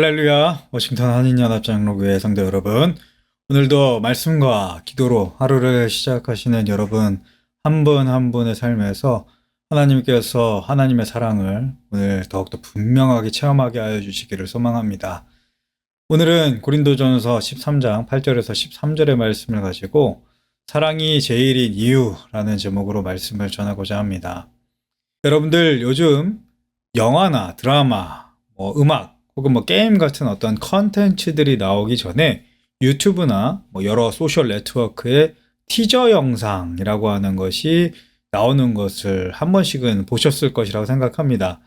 할렐루야, 워싱턴 한인연합장로교회 성도 여러분, 오늘도 말씀과 기도로 하루를 시작하시는 여러분 한 분 한 분의 삶에서 하나님께서 하나님의 사랑을 오늘 더욱더 분명하게 체험하게 하여 주시기를 소망합니다. 오늘은 고린도전서 13장 8절에서 13절의 말씀을 가지고 사랑이 제일인 이유라는 제목으로 말씀을 전하고자 합니다. 여러분들 요즘 영화나 드라마, 음악, 혹은 게임 같은 어떤 컨텐츠들이 나오기 전에 유튜브나 여러 소셜 네트워크의 티저 영상이라고 하는 것이 나오는 것을 한 번씩은 보셨을 것이라고 생각합니다.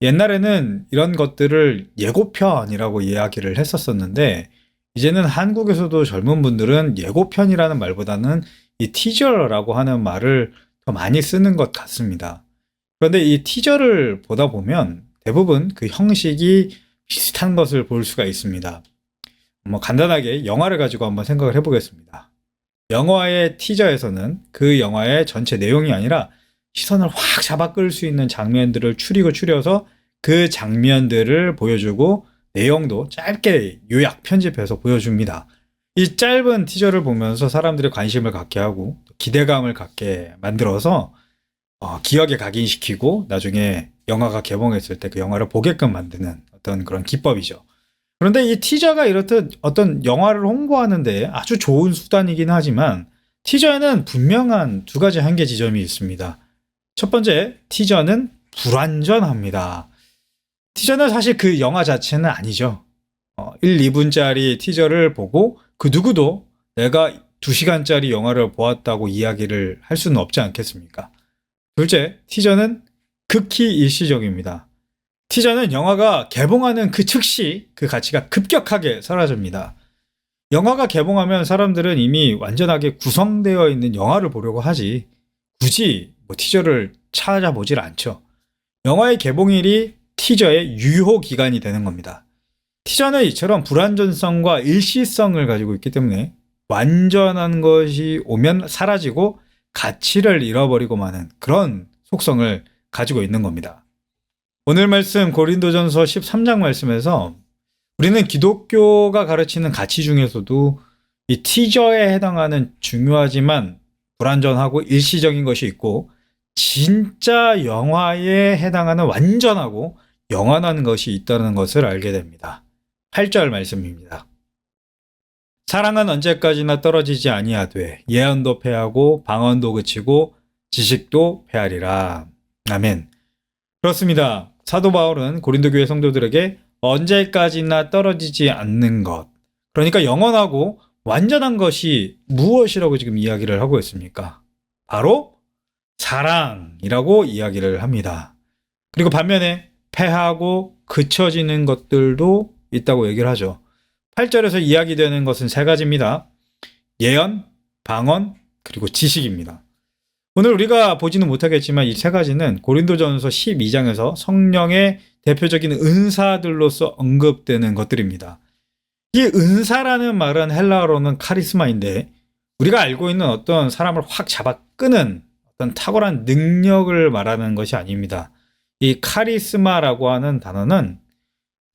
옛날에는 이런 것들을 예고편이라고 이야기를 했었었는데 이제는 한국에서도 젊은 분들은 예고편이라는 말보다는 이 티저라고 하는 말을 더 많이 쓰는 것 같습니다. 그런데 이 티저를 보다 보면 대부분 그 형식이 비슷한 것을 볼 수가 있습니다. 간단하게 영화를 가지고 한번 생각을 해보겠습니다. 영화의 티저에서는 그 영화의 전체 내용이 아니라 시선을 확 잡아 끌 수 있는 장면들을 추려서 그 장면들을 보여주고 내용도 짧게 요약 편집해서 보여줍니다. 이 짧은 티저를 보면서 사람들의 관심을 갖게 하고 기대감을 갖게 만들어서 기억에 각인시키고 나중에 영화가 개봉했을 때 그 영화를 보게끔 만드는 어떤 그런 기법이죠. 그런데 이 티저가 이렇듯 어떤 영화를 홍보하는데 아주 좋은 수단이긴 하지만 티저에는 분명한 두 가지 한계 지점이 있습니다. 첫 번째, 티저는 불완전합니다. 티저는 사실 그 영화 자체는 아니죠. 1, 2분짜리 티저를 보고 그 누구도 내가 2시간짜리 영화를 보았다고 이야기를 할 수는 없지 않겠습니까? 둘째, 티저는 극히 일시적입니다. 티저는 영화가 개봉하는 그 즉시 그 가치가 급격하게 사라집니다. 영화가 개봉하면 사람들은 이미 완전하게 구성되어 있는 영화를 보려고 하지 굳이 티저를 찾아보질 않죠. 영화의 개봉일이 티저의 유효 기간이 되는 겁니다. 티저는 이처럼 불완전성과 일시성을 가지고 있기 때문에 완전한 것이 오면 사라지고 가치를 잃어버리고 마는 그런 속성을 가지고 있는 겁니다. 오늘 말씀 고린도전서 13장 말씀에서 우리는 기독교가 가르치는 가치 중에서도 이 티저에 해당하는 중요하지만 불완전하고 일시적인 것이 있고 진짜 영화에 해당하는 완전하고 영원한 것이 있다는 것을 알게 됩니다. 8절 말씀입니다. 사랑은 언제까지나 떨어지지 아니하되 예언도 패하고 방언도 그치고 지식도 패하리라. 아멘. 그렇습니다. 사도 바울은 고린도 교회 성도들에게 언제까지나 떨어지지 않는 것, 그러니까 영원하고 완전한 것이 무엇이라고 지금 이야기를 하고 있습니까? 바로 사랑이라고 이야기를 합니다. 그리고 반면에 패하고 그쳐지는 것들도 있다고 얘기를 하죠. 8절에서 이야기되는 것은 세 가지입니다. 예언, 방언, 그리고 지식입니다. 오늘 우리가 보지는 못하겠지만 이 세 가지는 고린도전서 12장에서 성령의 대표적인 은사들로서 언급되는 것들입니다. 이 은사라는 말은 헬라어로는 카리스마인데 우리가 알고 있는 어떤 사람을 확 잡아 끄는 어떤 탁월한 능력을 말하는 것이 아닙니다. 이 카리스마라고 하는 단어는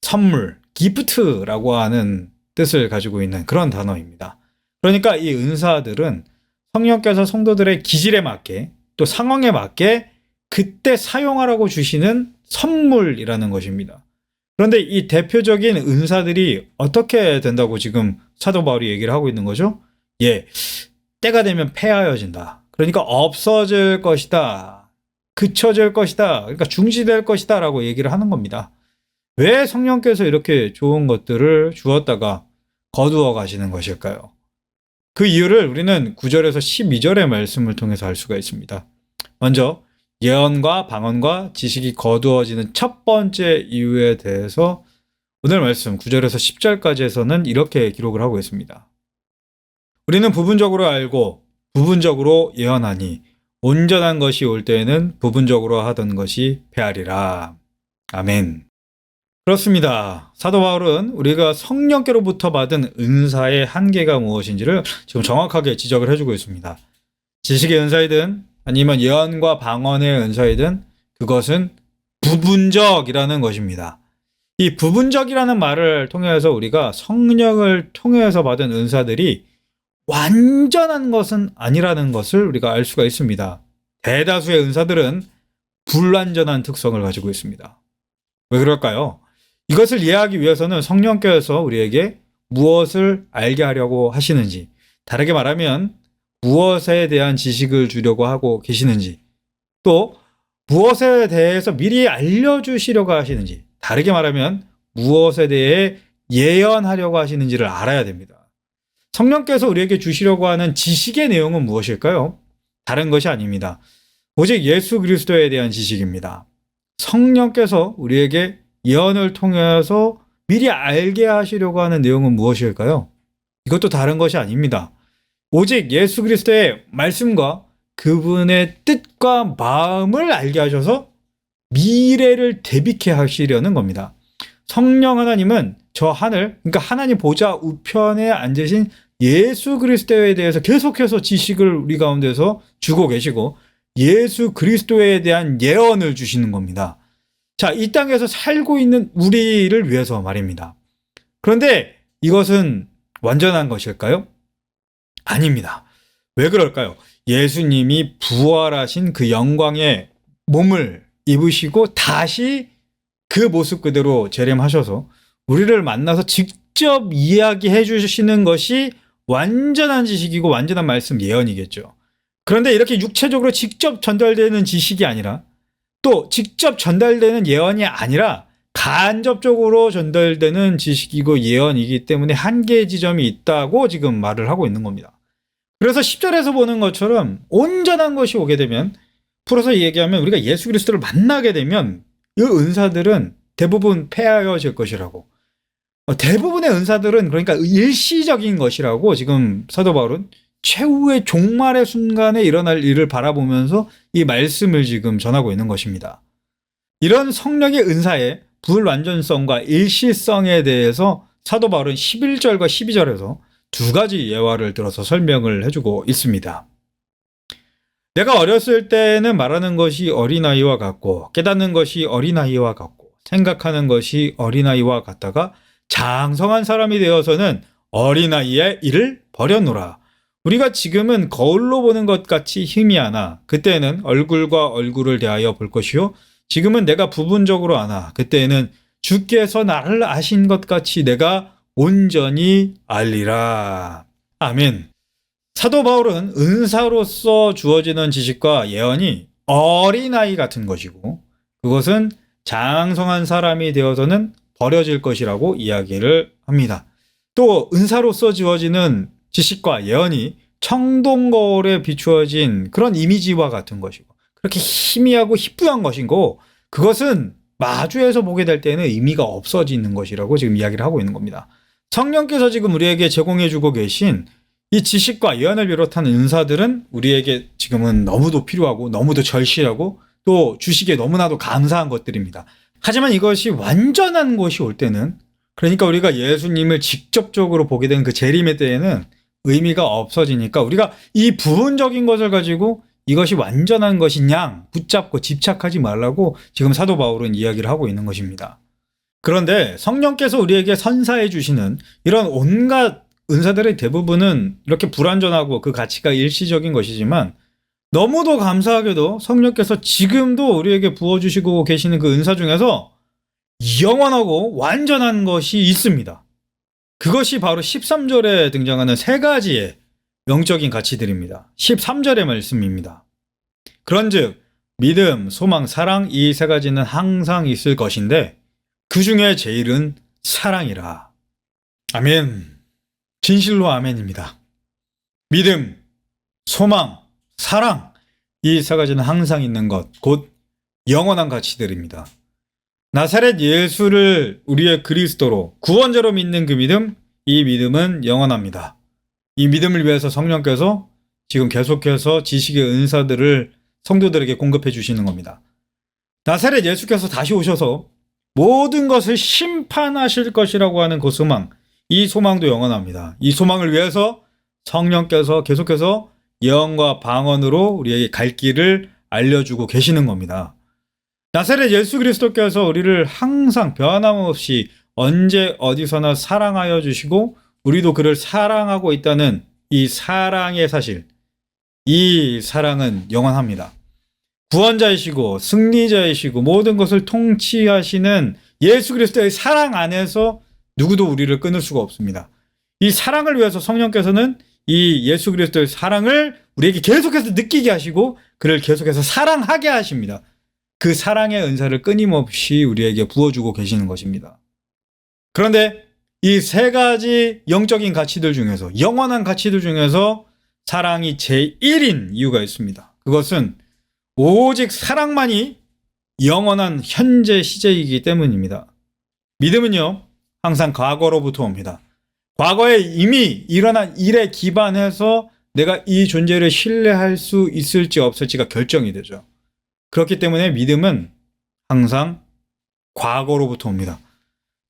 선물, 기프트라고 하는 뜻을 가지고 있는 그런 단어입니다. 그러니까 이 은사들은 성령께서 성도들의 기질에 맞게 또 상황에 맞게 그때 사용하라고 주시는 선물이라는 것입니다. 그런데 이 대표적인 은사들이 어떻게 된다고 지금 사도 바울이 얘기를 하고 있는 거죠? 때가 되면 폐하여진다. 그러니까 없어질 것이다. 그쳐질 것이다. 그러니까 중지될 것이다 라고 얘기를 하는 겁니다. 왜 성령께서 이렇게 좋은 것들을 주었다가 거두어 가시는 것일까요? 그 이유를 우리는 9절에서 12절의 말씀을 통해서 알 수가 있습니다. 먼저 예언과 방언과 지식이 거두어지는 첫 번째 이유에 대해서 오늘 말씀 9절에서 10절까지에서는 이렇게 기록을 하고 있습니다. 우리는 부분적으로 알고 부분적으로 예언하니 온전한 것이 올 때에는 부분적으로 하던 것이 패하리라. 아멘. 그렇습니다. 사도 바울은 우리가 성령께로부터 받은 은사의 한계가 무엇인지를 지금 정확하게 지적을 해주고 있습니다. 지식의 은사이든 아니면 예언과 방언의 은사이든 그것은 부분적이라는 것입니다. 이 부분적이라는 말을 통해서 우리가 성령을 통해서 받은 은사들이 완전한 것은 아니라는 것을 우리가 알 수가 있습니다. 대다수의 은사들은 불완전한 특성을 가지고 있습니다. 왜 그럴까요? 이것을 이해하기 위해서는 성령께서 우리에게 무엇을 알게 하려고 하시는지, 다르게 말하면 무엇에 대한 지식을 주려고 하고 계시는지, 또 무엇에 대해서 미리 알려주시려고 하시는지, 다르게 말하면 무엇에 대해 예언하려고 하시는지를 알아야 됩니다. 성령께서 우리에게 주시려고 하는 지식의 내용은 무엇일까요? 다른 것이 아닙니다. 오직 예수 그리스도에 대한 지식입니다. 성령께서 우리에게 예언을 통해서 미리 알게 하시려고 하는 내용은 무엇일까요? 이것도 다른 것이 아닙니다. 오직 예수 그리스도의 말씀과 그분의 뜻과 마음을 알게 하셔서 미래를 대비케 하시려는 겁니다. 성령 하나님은 저 하늘, 그러니까 하나님 보좌 우편에 앉으신 예수 그리스도에 대해서 계속해서 지식을 우리 가운데서 주고 계시고 예수 그리스도에 대한 예언을 주시는 겁니다. 자, 이 땅에서 살고 있는 우리를 위해서 말입니다. 그런데 이것은 완전한 것일까요? 아닙니다. 왜 그럴까요? 예수님이 부활하신 그 영광의 몸을 입으시고 다시 그 모습 그대로 재림하셔서 우리를 만나서 직접 이야기해 주시는 것이 완전한 지식이고 완전한 말씀 예언이겠죠. 그런데 이렇게 육체적으로 직접 전달되는 지식이 아니라 또 직접 전달되는 예언이 아니라 간접적으로 전달되는 지식이고 예언이기 때문에 한계의 지점이 있다고 지금 말을 하고 있는 겁니다. 그래서 10절에서 보는 것처럼 온전한 것이 오게 되면, 풀어서 얘기하면 우리가 예수 그리스도를 만나게 되면 이 은사들은 대부분 폐하여질 것이라고, 대부분의 은사들은 그러니까 일시적인 것이라고 지금 사도 바울은 최후의 종말의 순간에 일어날 일을 바라보면서 이 말씀을 지금 전하고 있는 것입니다. 이런 성령의 은사의 불완전성과 일시성에 대해서 사도 바울은 11절과 12절에서 두 가지 예화를 들어서 설명을 해주고 있습니다. 내가 어렸을 때는 말하는 것이 어린아이와 같고 깨닫는 것이 어린아이와 같고 생각하는 것이 어린아이와 같다가 장성한 사람이 되어서는 어린아이의 일을 버렸노라. 우리가 지금은 거울로 보는 것 같이 희미하나 그때는 얼굴과 얼굴을 대하여 볼 것이요 지금은 내가 부분적으로 아나 그때에는 주께서 나를 아신 것 같이 내가 온전히 알리라. 아멘. 사도 바울은 은사로서 주어지는 지식과 예언이 어린아이 같은 것이고 그것은 장성한 사람이 되어서는 버려질 것이라고 이야기를 합니다. 또 은사로서 주어지는 지식과 예언이 청동거울에 비추어진 그런 이미지와 같은 것이고 그렇게 희미하고 희뿌연 것이고 그것은 마주해서 보게 될 때는 의미가 없어지는 것이라고 지금 이야기를 하고 있는 겁니다. 성령께서 지금 우리에게 제공해주고 계신 이 지식과 예언을 비롯한 은사들은 우리에게 지금은 너무도 필요하고 너무도 절실하고 또 주시기에 너무나도 감사한 것들입니다. 하지만 이것이 완전한 것이 올 때는, 그러니까 우리가 예수님을 직접적으로 보게 된 그 재림의 때에는 의미가 없어지니까 우리가 이 부분적인 것을 가지고 이것이 완전한 것이냐 붙잡고 집착하지 말라고 지금 사도 바울은 이야기를 하고 있는 것입니다. 그런데 성령께서 우리에게 선사해 주시는 이런 온갖 은사들의 대부분은 이렇게 불완전하고 그 가치가 일시적인 것이지만 너무도 감사하게도 성령께서 지금도 우리에게 부어주시고 계시는 그 은사 중에서 영원하고 완전한 것이 있습니다. 그것이 바로 13절에 등장하는 세 가지의 영적인 가치들입니다. 13절의 말씀입니다. 그런즉 믿음, 소망, 사랑 이 세 가지는 항상 있을 것인데 그 중에 제일은 사랑이라. 아멘. 진실로 아멘입니다. 믿음, 소망, 사랑 이 세 가지는 항상 있는 것, 곧 영원한 가치들입니다. 나사렛 예수를 우리의 그리스도로 구원자로 믿는 그 믿음, 이 믿음은 영원합니다. 이 믿음을 위해서 성령께서 지금 계속해서 지식의 은사들을 성도들에게 공급해 주시는 겁니다. 나사렛 예수께서 다시 오셔서 모든 것을 심판하실 것이라고 하는 그 소망, 이 소망도 영원합니다. 이 소망을 위해서 성령께서 계속해서 예언과 방언으로 우리에게 갈 길을 알려주고 계시는 겁니다. 나사렛 예수 그리스도께서 우리를 항상 변함없이 언제 어디서나 사랑하여 주시고 우리도 그를 사랑하고 있다는 이 사랑의 사실, 이 사랑은 영원합니다. 구원자이시고 승리자이시고 모든 것을 통치하시는 예수 그리스도의 사랑 안에서 누구도 우리를 끊을 수가 없습니다. 이 사랑을 위해서 성령께서는 이 예수 그리스도의 사랑을 우리에게 계속해서 느끼게 하시고 그를 계속해서 사랑하게 하십니다. 그 사랑의 은사를 끊임없이 우리에게 부어주고 계시는 것입니다. 그런데 이 세 가지 영적인 가치들 중에서, 영원한 가치들 중에서 사랑이 제1인 이유가 있습니다. 그것은 오직 사랑만이 영원한 현재 시제이기 때문입니다. 믿음은요, 항상 과거로부터 옵니다. 과거에 이미 일어난 일에 기반해서 내가 이 존재를 신뢰할 수 있을지 없을지가 결정이 되죠. 그렇기 때문에 믿음은 항상 과거로부터 옵니다.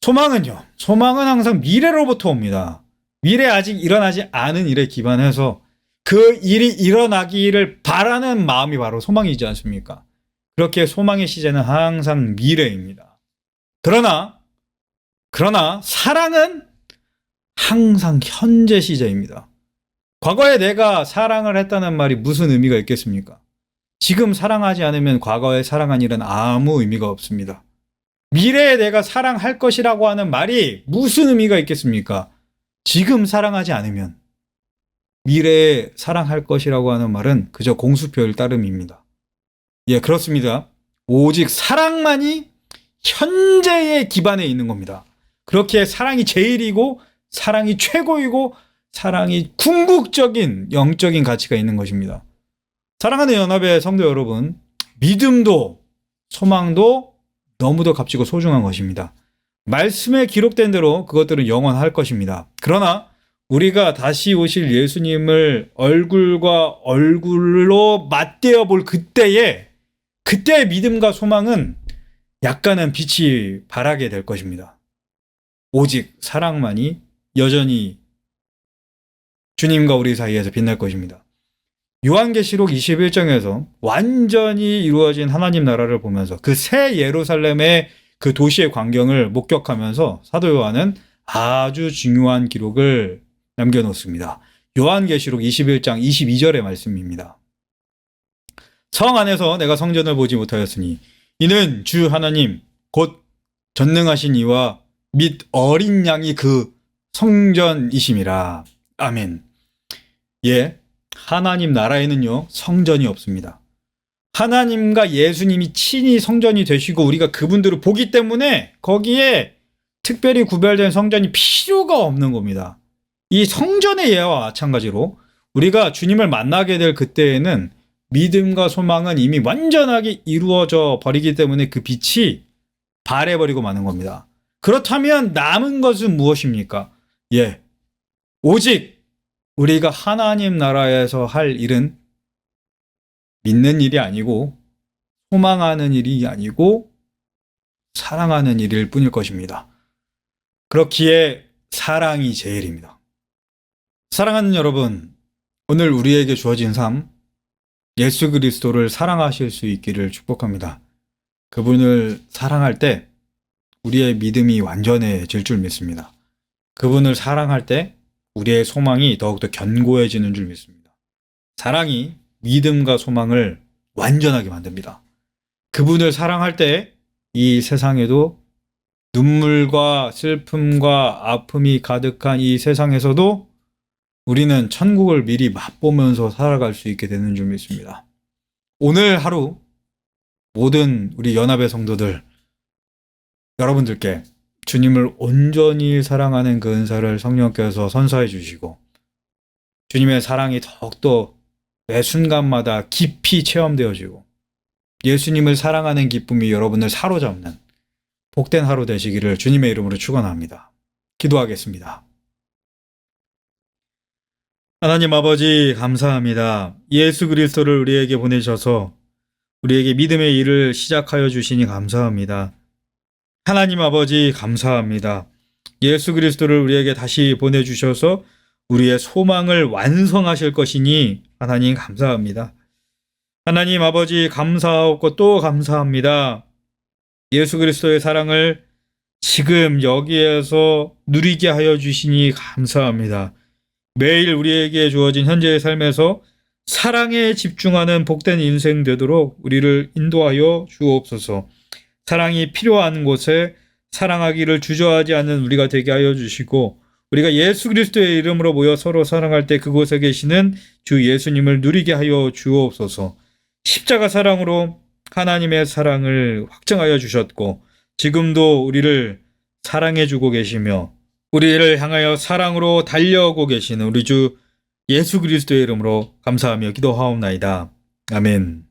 소망은요, 소망은 항상 미래로부터 옵니다. 미래에 아직 일어나지 않은 일에 기반해서 그 일이 일어나기를 바라는 마음이 바로 소망이지 않습니까? 그렇게 소망의 시제는 항상 미래입니다. 그러나 사랑은 항상 현재 시제입니다. 과거에 내가 사랑을 했다는 말이 무슨 의미가 있겠습니까? 지금 사랑하지 않으면 과거에 사랑한 일은 아무 의미가 없습니다. 미래에 내가 사랑할 것이라고 하는 말이 무슨 의미가 있겠습니까? 지금 사랑하지 않으면 미래에 사랑할 것이라고 하는 말은 그저 공수표일 따름입니다. 예, 그렇습니다. 오직 사랑만이 현재의 기반에 있는 겁니다. 그렇게 사랑이 제일이고 사랑이 최고이고 사랑이 궁극적인 영적인 가치가 있는 것입니다. 사랑하는 연합의 성도 여러분, 믿음도 소망도 너무도 값지고 소중한 것입니다. 말씀에 기록된 대로 그것들은 영원할 것입니다. 그러나 우리가 다시 오실 예수님을 얼굴과 얼굴로 맞대어 볼 그때의 믿음과 소망은 약간은 빛이 바라게 될 것입니다. 오직 사랑만이 여전히 주님과 우리 사이에서 빛날 것입니다. 요한계시록 21장에서 완전히 이루어진 하나님 나라를 보면서 그 새 예루살렘의 그 도시의 광경을 목격하면서 사도 요한은 아주 중요한 기록을 남겨놓습니다. 요한계시록 21장 22절의 말씀입니다. 성 안에서 내가 성전을 보지 못하였으니 이는 주 하나님 곧 전능하신 이와 및 어린 양이 그 성전이심이라. 아멘. 예, 하나님 나라에는요 성전이 없습니다. 하나님과 예수님이 친히 성전이 되시고 우리가 그분들을 보기 때문에 거기에 특별히 구별된 성전이 필요가 없는 겁니다. 이 성전의 예와 마찬가지로 우리가 주님을 만나게 될 그때에는 믿음과 소망은 이미 완전하게 이루어져 버리기 때문에 그 빛이 발해버리고 마는 겁니다. 그렇다면 남은 것은 무엇입니까? 예, 오직 우리가 하나님 나라에서 할 일은 믿는 일이 아니고 소망하는 일이 아니고 사랑하는 일일 뿐일 것입니다. 그렇기에 사랑이 제일입니다. 사랑하는 여러분, 오늘 우리에게 주어진 삶, 예수 그리스도를 사랑하실 수 있기를 축복합니다. 그분을 사랑할 때 우리의 믿음이 완전해질 줄 믿습니다. 그분을 사랑할 때 우리의 소망이 더욱더 견고해지는 줄 믿습니다. 사랑이 믿음과 소망을 완전하게 만듭니다. 그분을 사랑할 때 이 세상에도 눈물과 슬픔과 아픔이 가득한 이 세상에서도 우리는 천국을 미리 맛보면서 살아갈 수 있게 되는 줄 믿습니다. 오늘 하루 모든 우리 연합의 성도들, 여러분들께 주님을 온전히 사랑하는 그 은사를 성령께서 선사해 주시고 주님의 사랑이 더욱더 매 순간마다 깊이 체험되어지고 예수님을 사랑하는 기쁨이 여러분을 사로잡는 복된 하루 되시기를 주님의 이름으로 축원합니다. 기도하겠습니다. 하나님 아버지 감사합니다. 예수 그리스도를 우리에게 보내셔서 우리에게 믿음의 일을 시작하여 주시니 감사합니다. 하나님 아버지 감사합니다. 예수 그리스도를 우리에게 다시 보내주셔서 우리의 소망을 완성하실 것이니 하나님 감사합니다. 하나님 아버지 감사하고 또 감사합니다. 예수 그리스도의 사랑을 지금 여기에서 누리게 하여 주시니 감사합니다. 매일 우리에게 주어진 현재의 삶에서 사랑에 집중하는 복된 인생 되도록 우리를 인도하여 주옵소서. 사랑이 필요한 곳에 사랑하기를 주저하지 않는 우리가 되게 하여 주시고, 우리가 예수 그리스도의 이름으로 모여 서로 사랑할 때 그곳에 계시는 주 예수님을 누리게 하여 주옵소서. 십자가 사랑으로 하나님의 사랑을 확증하여 주셨고, 지금도 우리를 사랑해 주고 계시며 우리를 향하여 사랑으로 달려오고 계시는 우리 주 예수 그리스도의 이름으로 감사하며 기도하옵나이다. 아멘.